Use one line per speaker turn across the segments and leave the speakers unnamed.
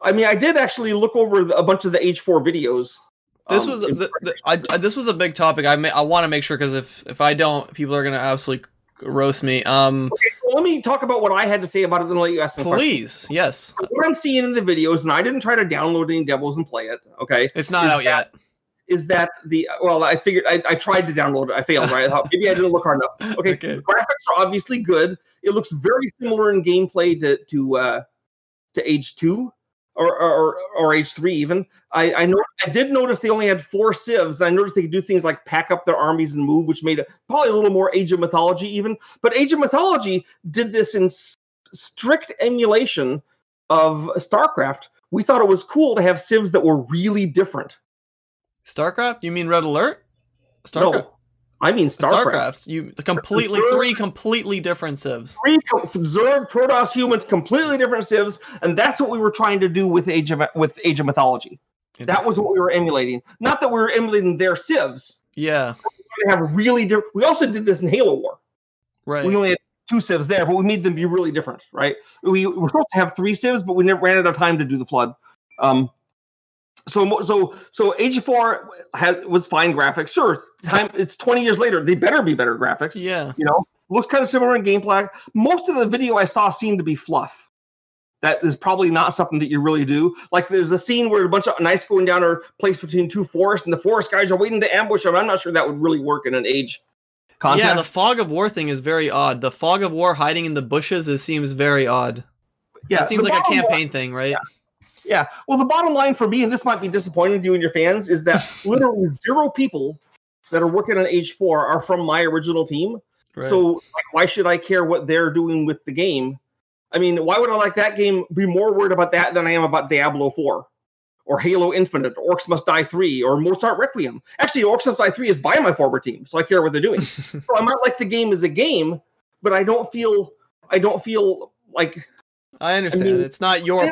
I mean, I did actually look over a bunch of the Age 4 videos.
This was this was a big topic. I want to make sure, because if I don't, people are gonna absolutely roast me.
Okay, so let me talk about what I had to say about it, then let you ask some
questions. Yes.
What I'm seeing in the videos, and I didn't try to download any demos and play it. Okay,
it's not out yet.
Is that I figured I tried to download it. I failed, right? I thought maybe I didn't look hard enough. Okay. The graphics are obviously good. It looks very similar in gameplay to Age 2 or Age 3 even. I did notice they only had 4 civs. I noticed they could do things like pack up their armies and move, which made it probably a little more Age of Mythology even. But Age of Mythology did this in strict emulation of StarCraft. We thought it was cool to have civs that were really different.
StarCraft? You mean Red Alert? StarCraft?
No, I mean StarCraft.
Three completely different civs.
3 Zerg, Protoss, humans, completely different civs, and that's what we were trying to do with Age of Mythology. That was what we were emulating. Not that we were emulating their civs.
Yeah.
We have really different. We also did this in Halo War.
Right.
We only had 2 civs there, but we made them be really different. Right. We were supposed to have 3 civs, but we never ran out of time to do the flood. So Age 4 was fine graphics. Sure, it's 20 years later. They better be better graphics.
Yeah.
Looks kind of similar in gameplay. Most of the video I saw seemed to be fluff. That is probably not something that you really do. Like there's a scene where a bunch of knights going down are placed between 2 forests, and the forest guys are waiting to ambush them. I'm not sure that would really work in an Age context.
Yeah, the fog of war thing is very odd. The fog of war hiding in the bushes seems very odd. Yeah, it seems like a campaign thing, right?
Yeah. Well, the bottom line for me, and this might be disappointing to you and your fans, is that literally 0 people that are working on Age 4 are from my original team. Right. So why should I care what they're doing with the game? I mean, why would I like that game be more worried about that than I am about Diablo 4 or Halo Infinite, Orcs Must Die 3, or Mozart Requiem? Actually, Orcs Must Die 3 is by my former team, so I care what they're doing. So I might like the game as a game, but I don't feel like...
I understand. It's not your...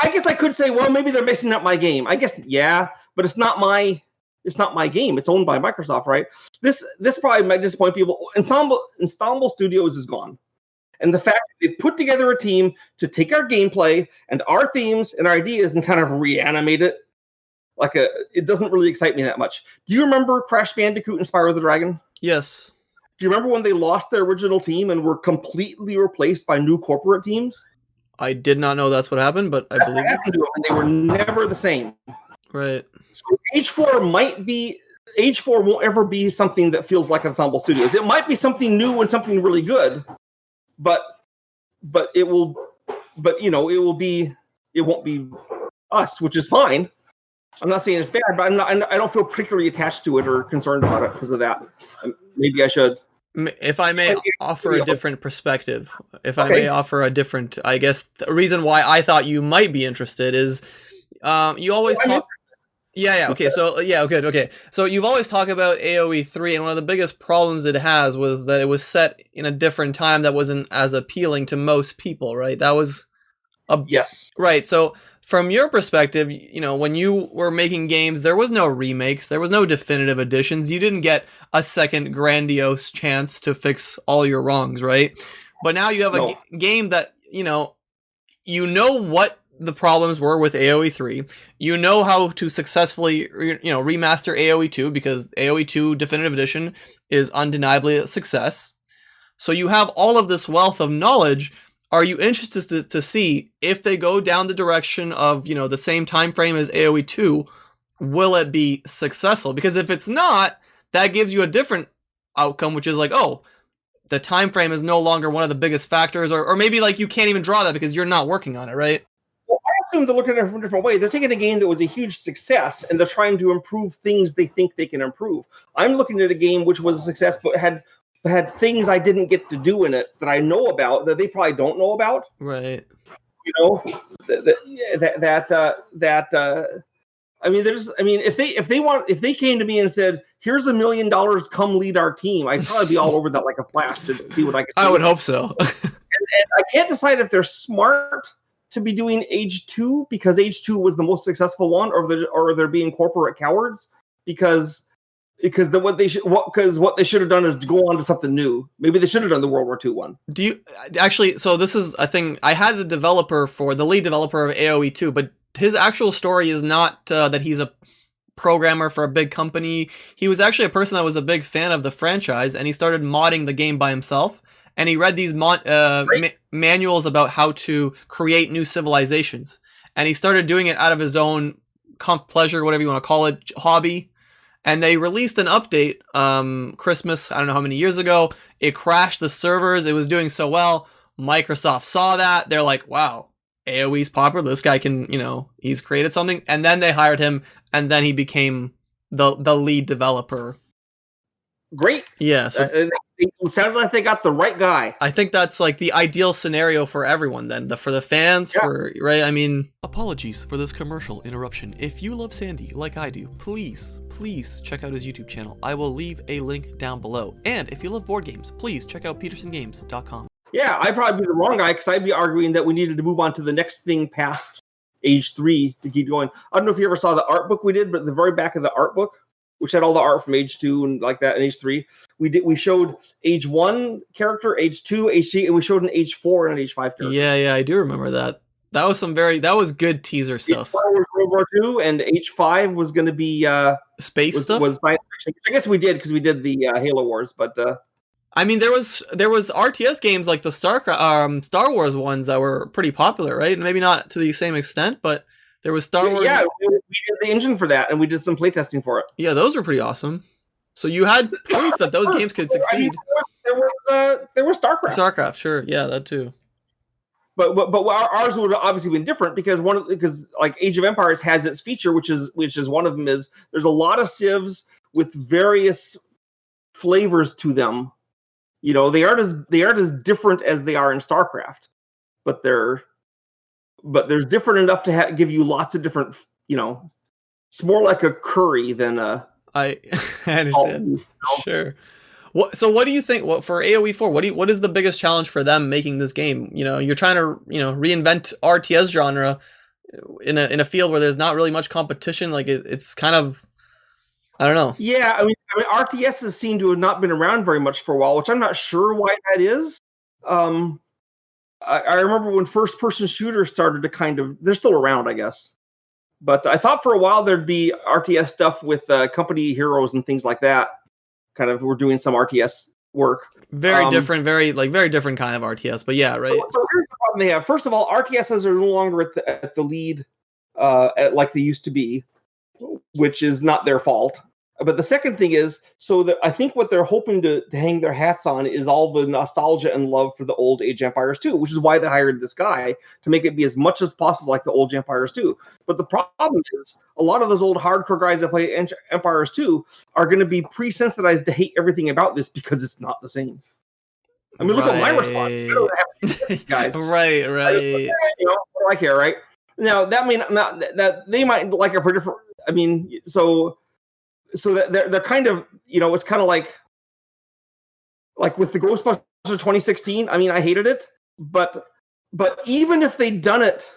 I guess I could say, well, maybe they're messing up my game. I guess, yeah, but it's not my game. It's owned by Microsoft, right? This probably might disappoint people. Ensemble Studios is gone. And the fact that they put together a team to take our gameplay and our themes and our ideas and kind of reanimate it, it doesn't really excite me that much. Do you remember Crash Bandicoot and Spyro the Dragon?
Yes.
Do you remember when they lost their original team and were completely replaced by new corporate teams?
I did not know that's what happened, but I believe it.
And they were never the same.
Right.
So Age 4 won't ever be something that feels like Ensemble Studios. It might be something new and something really good, but it won't be us, which is fine. I'm not saying it's bad, but I don't feel particularly attached to it or concerned about it because of that. Maybe I should.
If I may offer a different perspective, I guess the reason why I thought you might be interested is you always talk. Okay. So you've always talked about AOE3, and one of the biggest problems it has was that it was set in a different time that wasn't as appealing to most people, right? That was
yes.
Right. So from your perspective, when you were making games, there was no remakes, there was no definitive editions. You didn't get a second grandiose chance to fix all your wrongs, right? But now you have a game that, you know what the problems were with AOE3. You know how to successfully, remaster AOE2 because AOE2 Definitive Edition is undeniably a success. So you have all of this wealth of knowledge. Are you interested to see if they go down the direction of, the same time frame as AOE2, will it be successful? Because if it's not, that gives you a different outcome, which is like, oh, the time frame is no longer one of the biggest factors, or maybe you can't even draw that because you're not working on it, right?
Well, I assume they're looking at it from a different way. They're taking a game that was a huge success and they're trying to improve things they think they can improve. I'm looking at a game which was a success but had things I didn't get to do in it that I know about that they probably don't know about.
Right.
If they came to me and said, "Here's $1 million, come lead our team," I'd probably be all over that like a flash to see what I could do.
I would hope so.
and I can't decide if they're smart to be doing Age 2 because Age 2 was the most successful one, or they're being corporate cowards because what they should have done is go on to something new. Maybe they should have done the World War II one.
Do you actually? So this is a thing. I had the lead developer of AOE2, but his actual story is not that he's a programmer for a big company. He was actually a person that was a big fan of the franchise, and he started modding the game by himself. And he read these manuals about how to create new civilizations. And he started doing it out of his own pleasure, whatever you want to call it, hobby. And they released an update, Christmas, I don't know how many years ago. It crashed the servers. It was doing so well. Microsoft saw that. They're like, wow, AOE's popular. This guy can, he's created something. And then they hired him, and then he became the lead developer.
Great.
Yeah. So
it sounds like they got the right guy.
I think that's like the ideal scenario for everyone then. For the fans, right? I mean, apologies for this commercial interruption. If you love Sandy like I do, please check out his YouTube channel. I will leave a link down below. And if you love board games, please check out petersengames.com.
Yeah, I'd probably be the wrong guy because I'd be arguing that we needed to move on to the next thing past age 3 to keep going. I don't know if you ever saw the art book we did, but the very back of the art book, which had all the art from age 2 and like that, and age 3, we showed age 1 character, age 2, age 3, and we showed an age 4 and an age 5 character.
Yeah, I do remember that. That was good teaser stuff.
Age 4 was World War II, and age 5 was going to be
space stuff.
Was science fiction. I guess we did because we did the Halo Wars, but.
I mean, there was RTS games like the Star Wars ones that were pretty popular, right? Maybe not to the same extent, but there was Star Wars.
Yeah, we did the engine for that, and we did some playtesting for it.
Yeah, those were pretty awesome. So you had proof that those games could succeed.
I mean, there was StarCraft.
StarCraft, sure, yeah, that too.
But ours would have obviously been different because like Age of Empires has its feature, which is one of them is there's a lot of civs with various flavors to them. They aren't as different as they are in StarCraft, but they're different enough to give you lots of different. It's more like a curry than a.
I understand. Sure. What do you think? For AOE4? What is the biggest challenge for them making this game? You're trying to reinvent RTS genre in a field where there's not really much competition. Like it's kind of. I don't know.
Yeah, I mean, RTSs seem to have not been around very much for a while, which I'm not sure why that is. I remember when first-person shooters started to they're still around, I guess. But I thought for a while there'd be RTS stuff with company heroes and things like that. Kind of, we're doing some RTS work.
Very different, very different kind of RTS. But yeah, right.
So here's the problem they have. First of all, RTSs are no longer at the lead like they used to be, which is not their fault. But the second thing is, I think what they're hoping to hang their hats on is all the nostalgia and love for the old Age Empires 2, which is why they hired this guy to make it be as much as possible like the old Empires 2. But the problem is, a lot of those old hardcore guys that play Empires 2 are going to be pre-sensitized to hate everything about this because it's not the same. I mean, look at my response. I don't have guys.
Right.
What do I care, right? Now, that mean not that they might like it for different. I mean, so that they're kind of, it's kind of like with the Ghostbusters 2016. I mean, I hated it, but even if they'd done it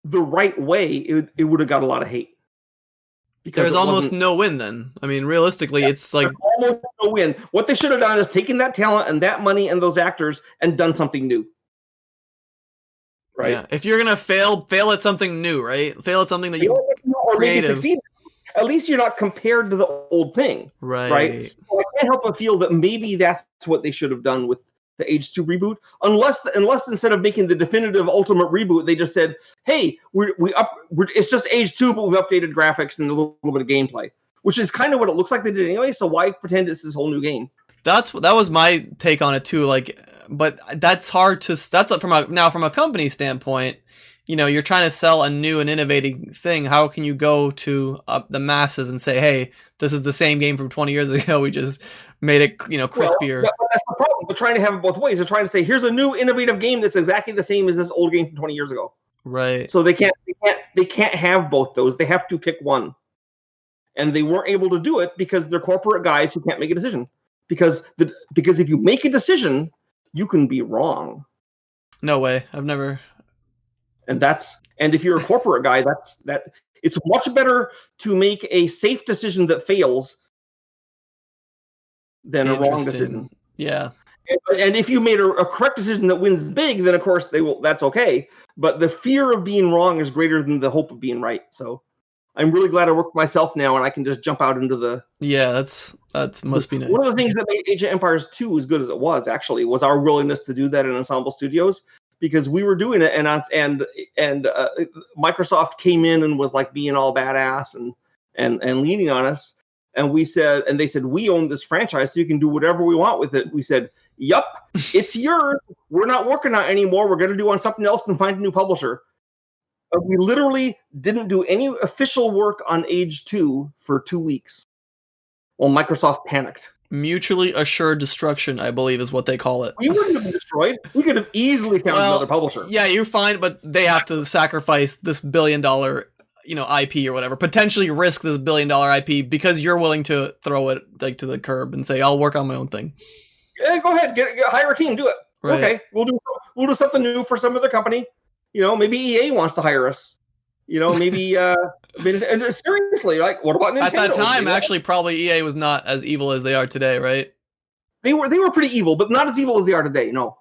the right way, it would have got a lot of hate.
Because there's almost no win then. I mean, realistically, it's like
almost no win. What they should have done is taken that talent and that money and those actors and done something new. Right.
Yeah. If you're gonna fail at something new, right? Fail at something that you creative.
Maybe succeed. At least you're not compared to the old thing, right? So I can't help but feel that maybe that's what they should have done with the Age 2 reboot, unless instead of making the definitive ultimate reboot, they just said, "Hey, it's just Age 2, but we've updated graphics and a little bit of gameplay," which is kind of what it looks like they did anyway. So why pretend it's this whole new game?
That was my take on it too. But that's hard to. That's from a company standpoint. You're trying to sell a new and innovating thing. How can you go to the masses and say, "Hey, this is the same game from 20 years ago. We just made it, crispier."
Well, that's the problem. They're trying to have it both ways. They're trying to say, "Here's a new, innovative game that's exactly the same as this old game from 20 years ago."
Right.
So they can't have both those. They have to pick one, and they weren't able to do it because they're corporate guys who can't make a decision. Because if you make a decision, you can be wrong.
No way. I've never.
And if you're a corporate guy, it's much better to make a safe decision that fails than a wrong decision.
Yeah.
And if you made a correct decision that wins big, then of course they will. That's okay. But the fear of being wrong is greater than the hope of being right. So I'm really glad I work for myself now, and I can just jump out into the.
Yeah, that must be nice.
One of the things that made Age of Empires 2 as good as it was actually was our willingness to do that in Ensemble Studios, because we were doing it, and Microsoft came in and was like being all badass and leaning on us, and we said, and they said, we own this franchise, so you can do whatever we want with it. We said, yup, it's yours. We're not working on it anymore. We're going to do on something else and find a new publisher. But we literally didn't do any official work on Age 2 for 2 weeks. Well, Microsoft panicked.
Mutually assured destruction, I believe, is what they call it.
We wouldn't have been destroyed. We could have easily found another publisher.
Yeah, you're fine, but they have to sacrifice this $1 billion, IP or whatever. Potentially risk this $1 billion IP because you're willing to throw it like to the curb and say, "I'll work on my own thing."
Yeah, go ahead, hire a team, do it. Right. Okay, we'll do something new for some other company. Maybe EA wants to hire us. Maybe and seriously, like, what about Nintendo?
At that time, actually, probably EA was not as evil as they are today, right?
They were pretty evil, but not as evil as they are today. No.